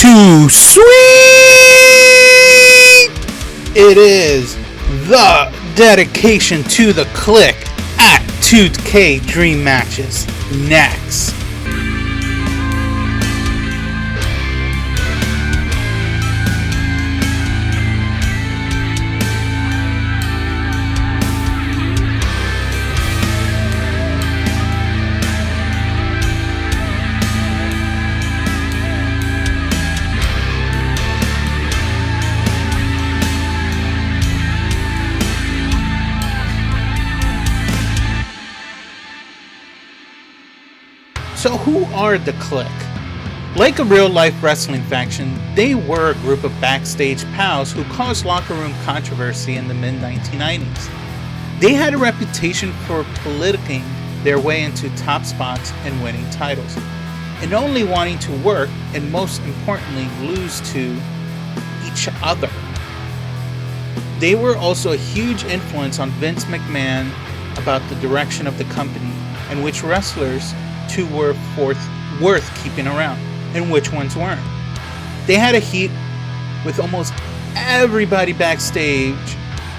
too sweet. It is the dedication to the Kliq at 2K Dream Matches next. So who are the Kliq? Like a real-life wrestling faction, they were a group of backstage pals who caused locker room controversy in the mid-1990s. They had a reputation for politicking their way into top spots and winning titles, and only wanting to work and most importantly lose to each other. They were also a huge influence on Vince McMahon about the direction of the company and which wrestlers two were worth keeping around and which ones weren't. They had a heat with almost everybody backstage.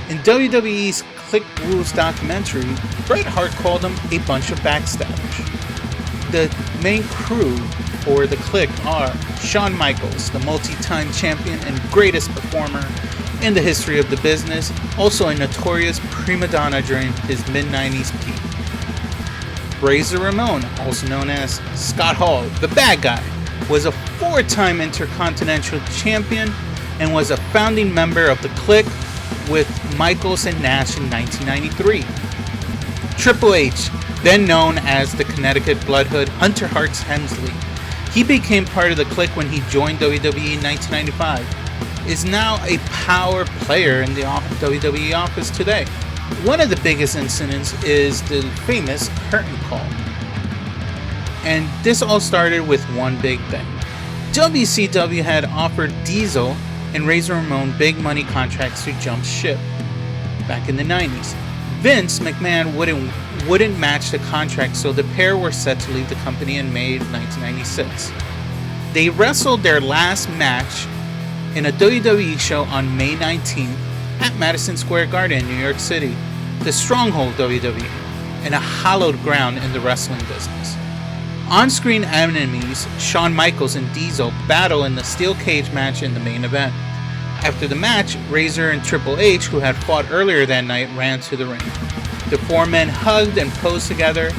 In WWE's Kliq Rules documentary, Bret Hart called them a bunch of backstabbers. The main crew for the Kliq are Shawn Michaels, the multi-time champion and greatest performer in the history of the business, also a notorious prima donna during his mid-90s peak. Razor Ramon, also known as Scott Hall, the bad guy, was a four-time Intercontinental Champion and was a founding member of the Kliq with Michaels and Nash in 1993. Triple H, then known as the Connecticut Bloodhood Hunter Hearst Helmsley, he became part of the Kliq when he joined WWE in 1995, is now a power player in the WWE office today. One of the biggest incidents is the famous curtain call. And this all started with one big thing. WCW had offered Diesel and Razor Ramon big money contracts to jump ship back in the 90s. Vince McMahon wouldn't match the contract, so the pair were set to leave the company in May 1996. They wrestled their last match in a WWE show on May 19th at Madison Square Garden in New York City, the stronghold WWE, and a hallowed ground in the wrestling business. On-screen enemies Shawn Michaels and Diesel battle in the steel cage match in the main event. After the match, Razor and Triple H, who had fought earlier that night, ran to the ring. The four men hugged and posed together,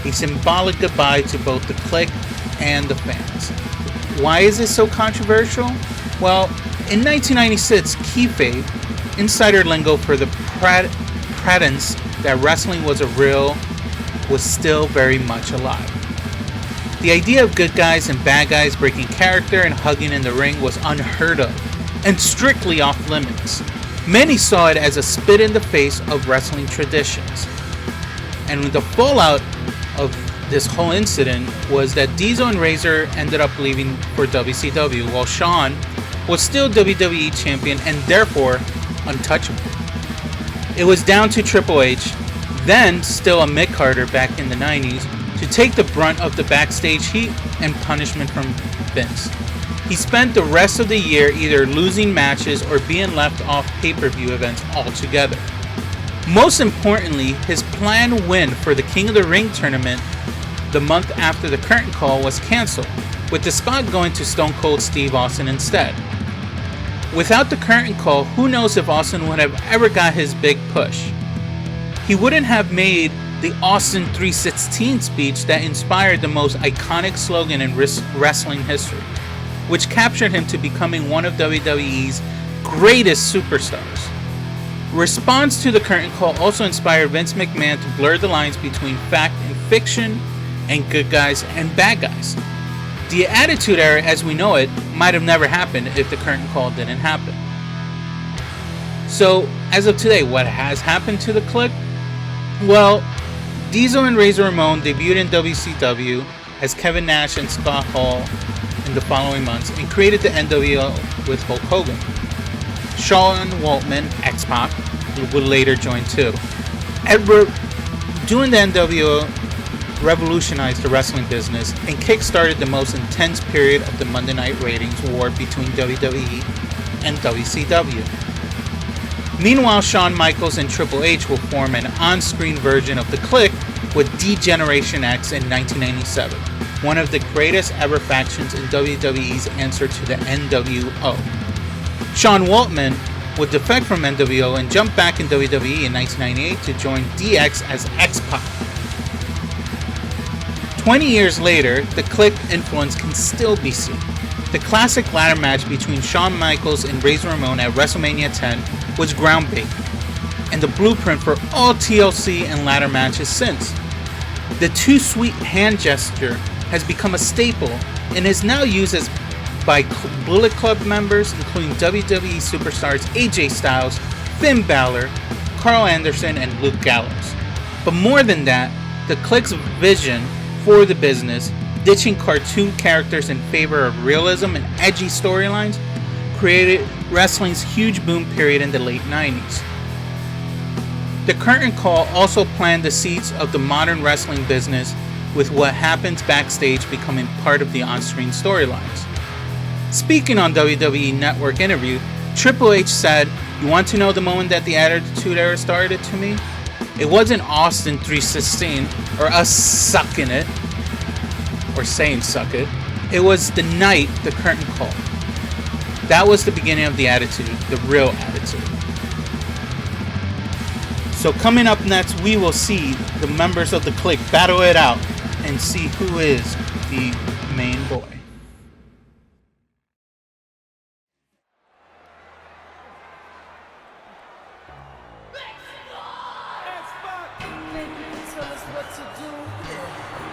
a symbolic goodbye to both the Kliq and the fans. Why is this so controversial? Well, in 1996, kayfabe, insider lingo for the pretense that wrestling was still very much alive. The idea of good guys and bad guys breaking character and hugging in the ring was unheard of and strictly off limits. Many saw it as a spit in the face of wrestling traditions. And the fallout of this whole incident was that Diesel and Razor ended up leaving for WCW, while Shawn was still WWE champion and therefore untouchable. It was down to Triple H, then still a mid-carder back in the 90s, to take the brunt of the backstage heat and punishment from Vince. He spent the rest of the year either losing matches or being left off pay-per-view events altogether. Most importantly, his planned win for the King of the Ring tournament the month after the curtain call was cancelled, with the spot going to Stone Cold Steve Austin instead. Without the curtain call, who knows if Austin would have ever got his big push. He wouldn't have made the Austin 316 speech that inspired the most iconic slogan in wrestling history, which captured him to becoming one of WWE's greatest superstars. Response to the curtain call also inspired Vince McMahon to blur the lines between fact and fiction and good guys and bad guys. The Attitude Era as we know it might have never happened if the curtain call didn't happen. So, as of today, what has happened to the Kliq? Well, Diesel and Razor Ramon debuted in WCW as Kevin Nash and Scott Hall in the following months and created the NWO with Hulk Hogan. Sean Waltman, XPAC, would later join too. Doing the NWO, revolutionized the wrestling business and kick-started the most intense period of the Monday Night Ratings war between WWE and WCW. Meanwhile, Shawn Michaels and Triple H will form an on-screen version of the Kliq with D-Generation X in 1997, one of the greatest ever factions in WWE's answer to the NWO. Sean Waltman would defect from NWO and jump back in WWE in 1998 to join DX as XPAC. 20 years later, the Kliq influence can still be seen. The classic ladder match between Shawn Michaels and Razor Ramon at WrestleMania 10 was groundbreaking, and the blueprint for all TLC and ladder matches since. The Too Sweet hand gesture has become a staple and is now used by Bullet Club members, including WWE superstars AJ Styles, Finn Balor, Carl Anderson, and Luke Gallows. But more than that, the Kliq's vision for the business, ditching cartoon characters in favor of realism and edgy storylines, created wrestling's huge boom period in the late 90s. The Curtain Call also planted the seeds of the modern wrestling business, with what happens backstage becoming part of the on-screen storylines. Speaking on WWE Network interview, Triple H said, "You want to know the moment that the Attitude Era started to me? It wasn't Austin 316 or us sucking it, or saying suck it. It was the night the curtain called. That was the beginning of the Attitude, the real Attitude." So coming up next, we will see the members of the Kliq battle it out and see who is the main boy.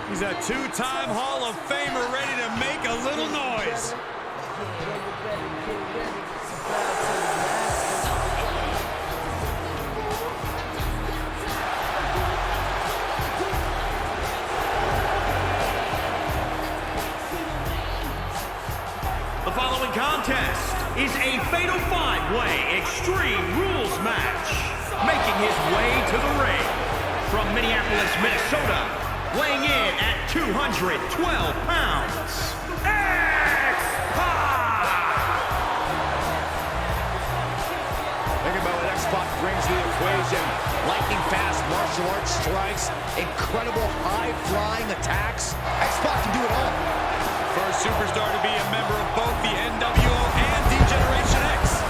He's a two-time Hall of Famer ready to make a little noise. The following contest is a fatal five-way Extreme Rules match. Making his way to the ring from Minneapolis, Minnesota, weighing in at 212 pounds, XPAC! Think about what XPAC brings to the equation. Lightning fast martial arts strikes, incredible high-flying attacks. XPAC can do it all. First superstar to be a member of both the NWO and D-Generation X.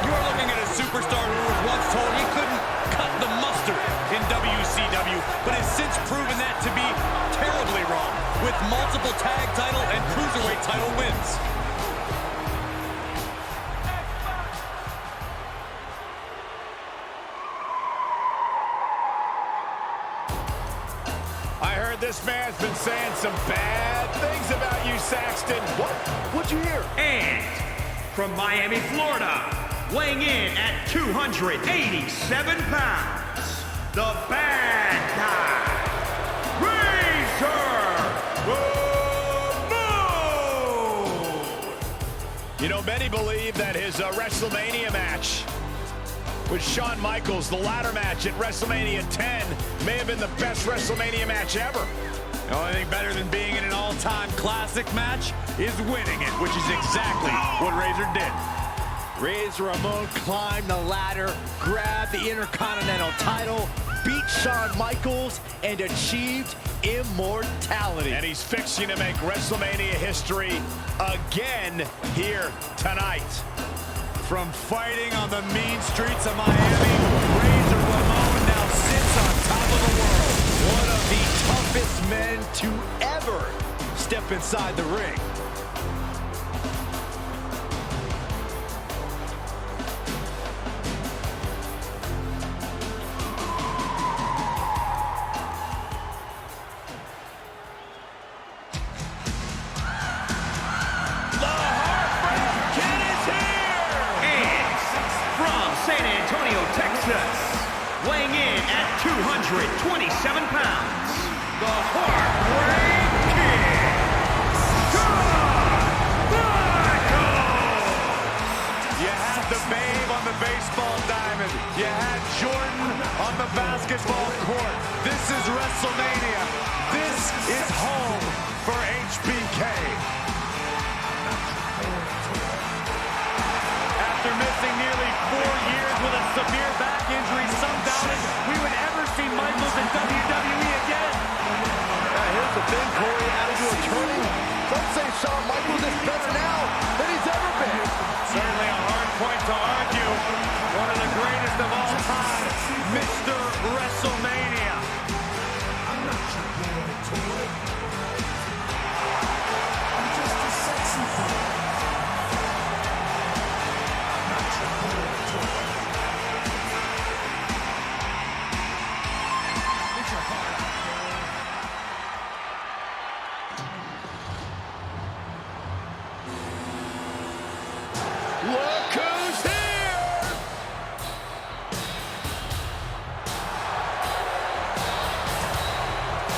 You're looking at a superstar who was once told he couldn't cut the mustard in WCW, but has since proven that to be terribly wrong, with multiple tag title and cruiserweight title wins. I heard this man's been saying some bad things about you, Saxton. What? What'd you hear? And from Miami, Florida, weighing in at 287 pounds, the bad guy, Razor Ramon! You know, many believe that his WrestleMania match with Shawn Michaels, the ladder match at WrestleMania 10, may have been the best WrestleMania match ever. The only thing better than being in an all-time classic match is winning it, which is exactly what Razor did. Razor Ramon climbed the ladder, grabbed the Intercontinental title, beat Shawn Michaels, and achieved immortality. And he's fixing to make WrestleMania history again here tonight. From fighting on the mean streets of Miami, Razor Ramon now sits on top of the world. One of the toughest men to ever step inside the ring. Weighing in at 227 pounds, the Heartbreak Kid, Shawn Michaels! You had the Babe on the baseball diamond. You had Jordan on the basketball court. This is WrestleMania. Look who's here!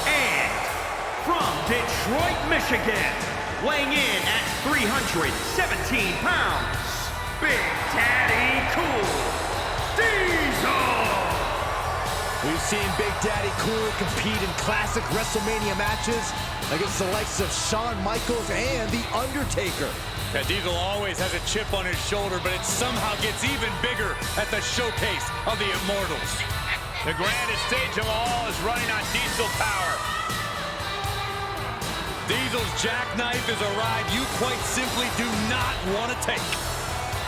And from Detroit, Michigan, weighing in at 317 pounds, Big Daddy Cool, Diesel! We've seen Big Daddy Cool compete in classic WrestleMania matches against the likes of Shawn Michaels and The Undertaker. Yeah, Diesel always has a chip on his shoulder, but it somehow gets even bigger at the showcase of the Immortals. The grandest stage of all is running on diesel power. Diesel's jackknife is a ride you quite simply do not want to take.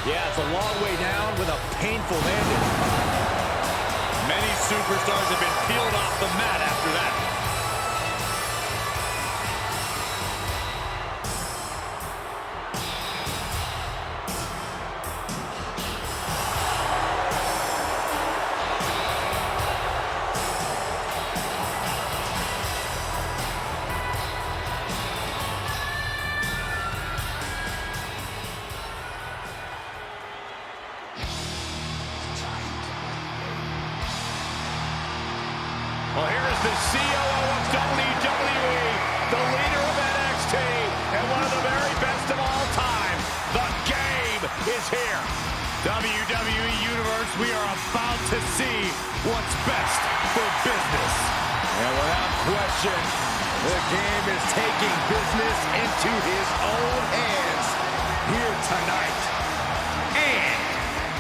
Yeah, it's a long way down with a painful landing. Many superstars have been peeled off the mat after that. Well, here is the COO of WWE, the leader of NXT, and one of the very best of all time. The game is here. WWE Universe, we are about to see what's best for business. And without question, the game is taking business into his own hands here tonight. And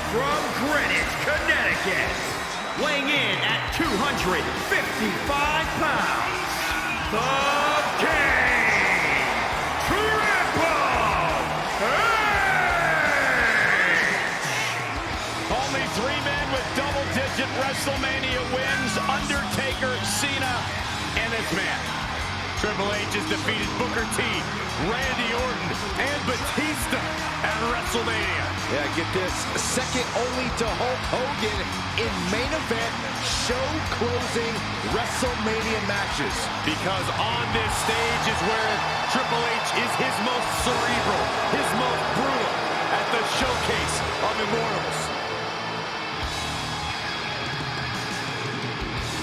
from Greenwich, Connecticut, weighing in at 255 pounds, the King, Triple H! Only 3 men with double-digit WrestleMania wins: Undertaker, Cena, and this man. Triple H has defeated Booker T, Randy Orton, and Batista at WrestleMania. Yeah, get this, second only to Hulk Hogan in main event, show-closing WrestleMania matches. Because on this stage is where Triple H is his most cerebral, his most brutal, at the showcase of Immortals.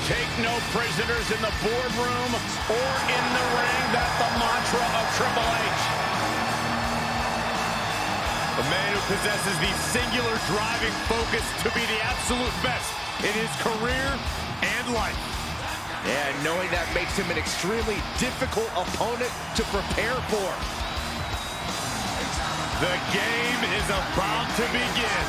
Take no prisoners in the boardroom or in the ring. That's the mantra of Triple H. A man who possesses the singular driving focus to be the absolute best in his career and life. Yeah, knowing that makes him an extremely difficult opponent to prepare for. The game is about to begin.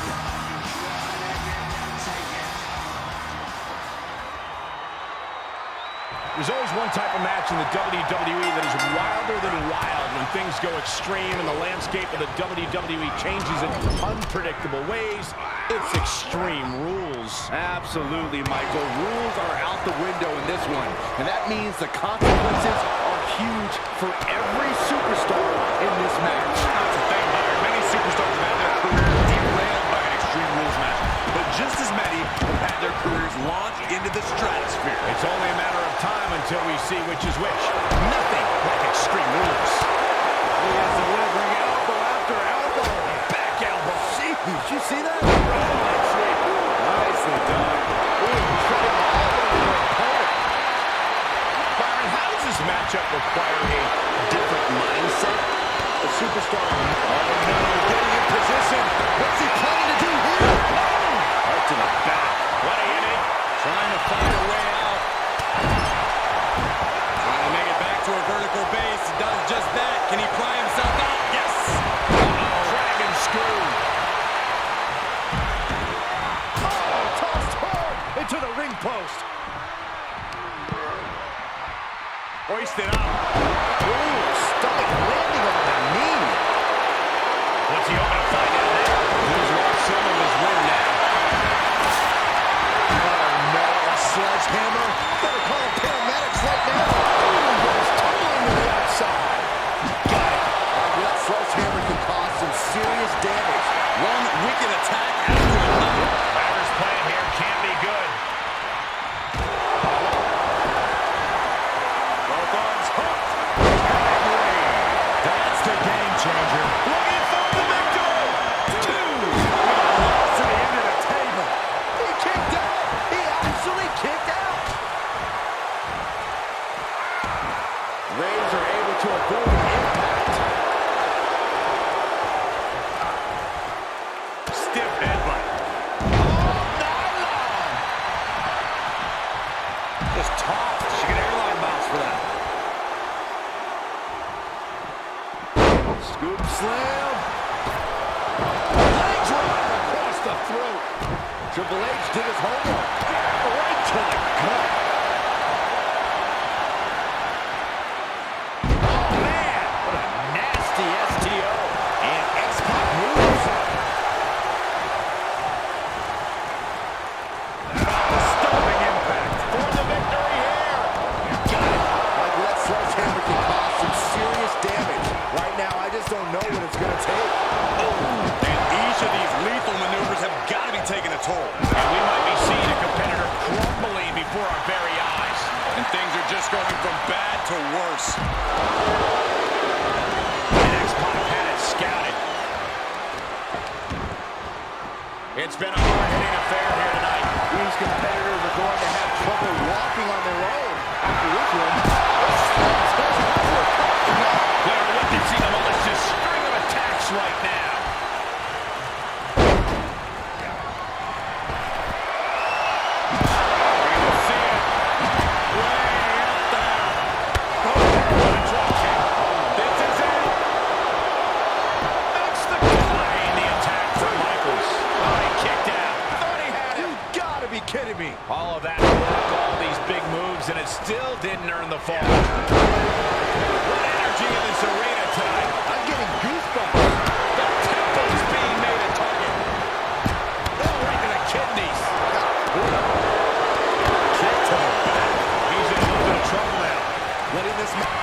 There's always one type of match in the WWE that is wilder than wild when things go extreme and the landscape of the WWE changes in unpredictable ways. It's Extreme Rules. Absolutely, Michael. Rules are out the window in this one, and that means the consequences are huge for every superstar in this match. That's the thing here. Many superstars have had their careers derailed by an Extreme Rules match, but just as many have had their careers launched into the stratosphere. It's only a matter of time until we see which is which. Nothing like Extreme Rules. He is delivering elbow after elbow. Back elbow. Did you see that? Nicely done. Byron, how does this matchup require a different mindset? The superstar. Oh no, getting in position. What's he planning to do here? Right to the back. What a inning. Trying to find a way out. Trying to make it back to a vertical base. He does just that. Can he pry himself out? Yes. Dragon screw. Tossed hard into the ring post. Hoisted up. Ooh, stomach landing on the knee. What's he hoping to find out there? He's lost some of his wind now. Oh no, a sledgehammer. Better call paramedics right now. Ooh, goes tumbling to the outside. Got it. That sledgehammer can cause some serious damage. One wicked attack after another. Whatever's playing here can't be good. Both arms hooked. Scoop slam. Leg drop across the throat. Triple H did his homework. Right to the gut. Oh, man. What a nasty STO. And XPAC moves. Stunning impact for the victory here. Got it. Like that sledgehammer can cause some serious damage. Right now, I just don't know what it's going to take. And each of these lethal maneuvers have got to be taking a toll. And we might be seeing a competitor crumbling before our very eyes. And things are just going from bad to worse. And XPAC had it scouted. It's been a hard-hitting affair here tonight. These competitors are going to have trouble walking on their own after this one. We're witnessing a malicious string of attacks right now. We're going to see it. Way up there. Oh, what a drop kick. This is it. That's the delaying the attack from Michaels. Oh, he kicked out. Thought he had him. You gotta be kidding me. All of that work, all these big moves, and it still didn't earn the fall. What energy in this arena tonight. I'm getting goosebumps. The temple's being made a target. Oh, right to the kidneys. Kick to the back. He's in a little bit of trouble now. Letting this man.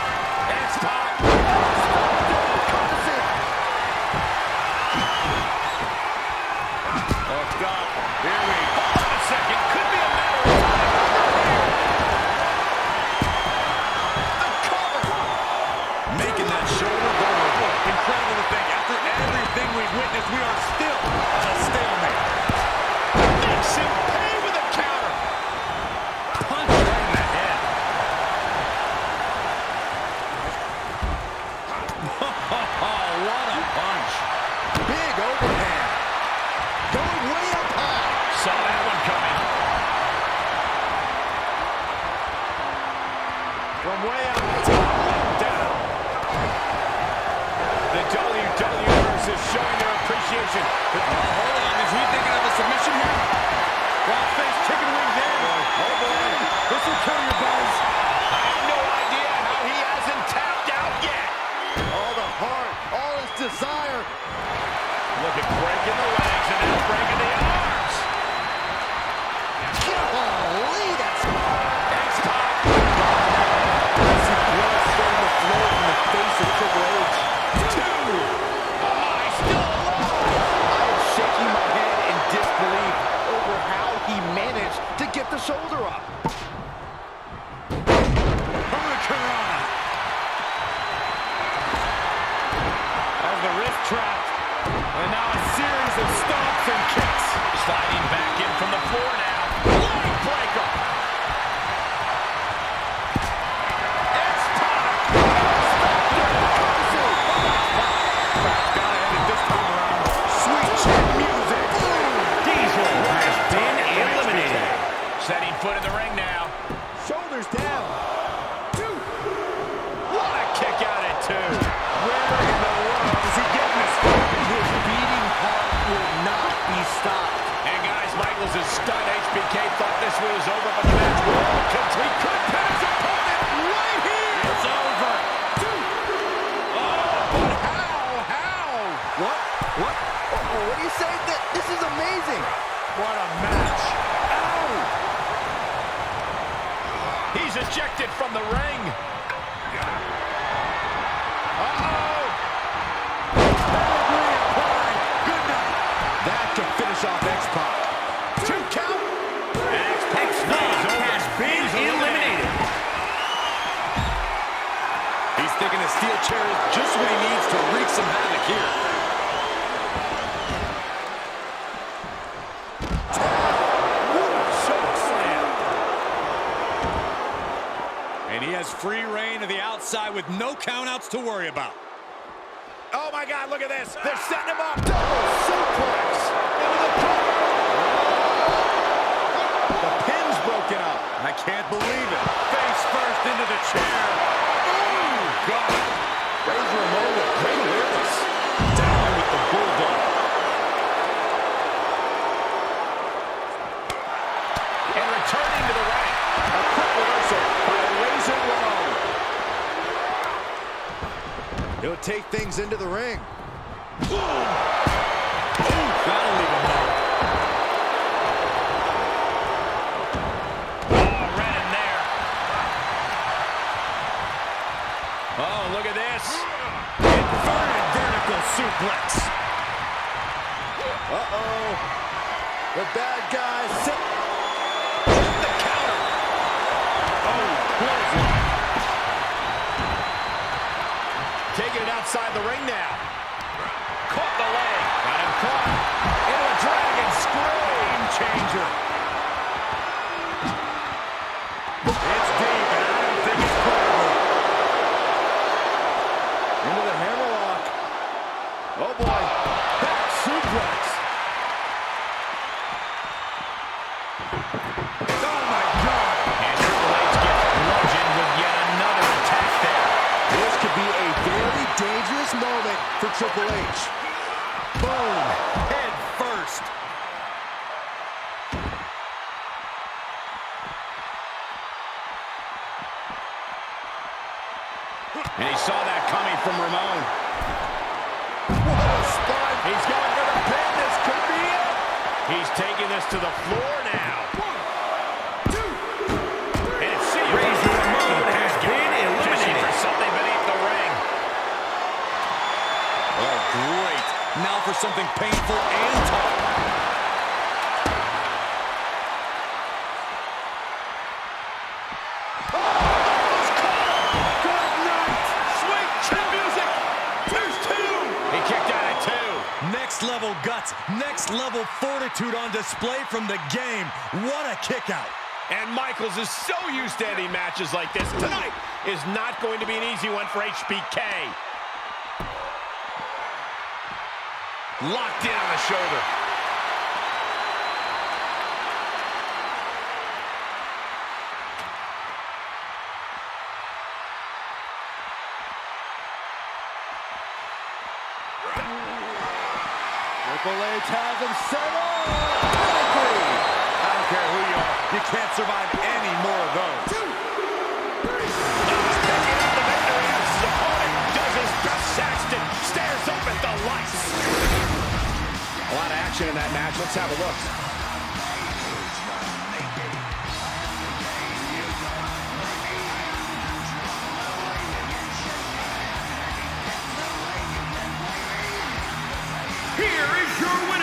XPAC. Hooked up. Here we go. Hold on a second. Could be a matter of time. The cover. Making that shoulder vulnerable. Incredible to think. After everything we've witnessed, we are still at a stalemate. Makes him pay with a counter. Punch right in the head. Oh, what a punch. Big overhand. Going way up high. Saw that one coming. From way up top, down. The WWEUNIVERSE is showing their appreciation. Hold on, is he thinking of a submission here? Crossface chicken wings in. Oh boy. This will kill your buzz. I have no idea how he hasn't tapped out yet. All the heart. All his desire. Look at breaking the legs and now breaking the arms. Golly, that's XPAC. I see blood starting to flow from the face of Triple H. Two. Am I still alive? I am shaking my head in disbelief over how he managed to get the shoulder up. Hurricanrana. As the wrist trapped. And now a series of stomps and kicks. Sliding back in from the floor now. Leg breaker. XPAC. Gotta end it this time around. Sweet chin music. Diesel has been eliminated. Setting foot in the ring now. Shoulders down. Two. What a kick out at two. Where in the world is he getting this from? His beating heart will not be stopped. And guys, Michaels is stunned. HBK thought this one was over, but the match will complete. Could pin his opponent right here. It's over. But how? What? What do you say? This is amazing. What a match. Ow! He's ejected from the ring. Uh-oh. Pedigree applied. Good night. That can finish off XPAC. 2 count. XPAC has been eliminated. He's thinking a steel chair is just what he needs to wreak some havoc here. Choke slam. And he has free reign to the outside with no countouts to worry about. Oh my God, look at this. They're setting him up. Double suplex. Into the cover. The pin's broken up. I can't believe it. Face first into the chair. Oh, God. Razor Ramon with great awareness. He'll take things into the ring. Ooh. Ooh, that'll leave a mark. Oh, right in there. Oh, look at this. Inverted vertical suplex. Uh-oh. The bad guy set The counter. Oh, clothesline. Taking it outside the ring now. Caught the leg. Got him caught. Into a dragon screw. Game changer. It's deep, and I don't think it's credible. Into the hammerlock. Oh, boy. Back suplex. Oh, my God. And Triple H gets bludgeoned with yet another attack there. This could be a very dangerous moment for Triple H. Boom. Head first. And he saw that coming from Ramon. What a spot. He's going for the pin. This could be it. He's taking this to the floor now. 1, 2, 3. And see, Razor Ramon has been eliminated. For something beneath the ring. Oh, great. Now for something painful and tough. He kicked out at 2. Next level guts, next level fortitude on display from the game. What a kick out. And Michaels is so used to ending matches like this. Tonight is not going to be an easy one for HBK. Locked in on the shoulder. Triple H has him set up. Pedigree. I don't care who you are. You can't survive any more of those. 2, 3. He's picking up the victory as his opponent does his best. Saxton stares up at the lights. A lot of action in that match. Let's have a look. Here is your winner,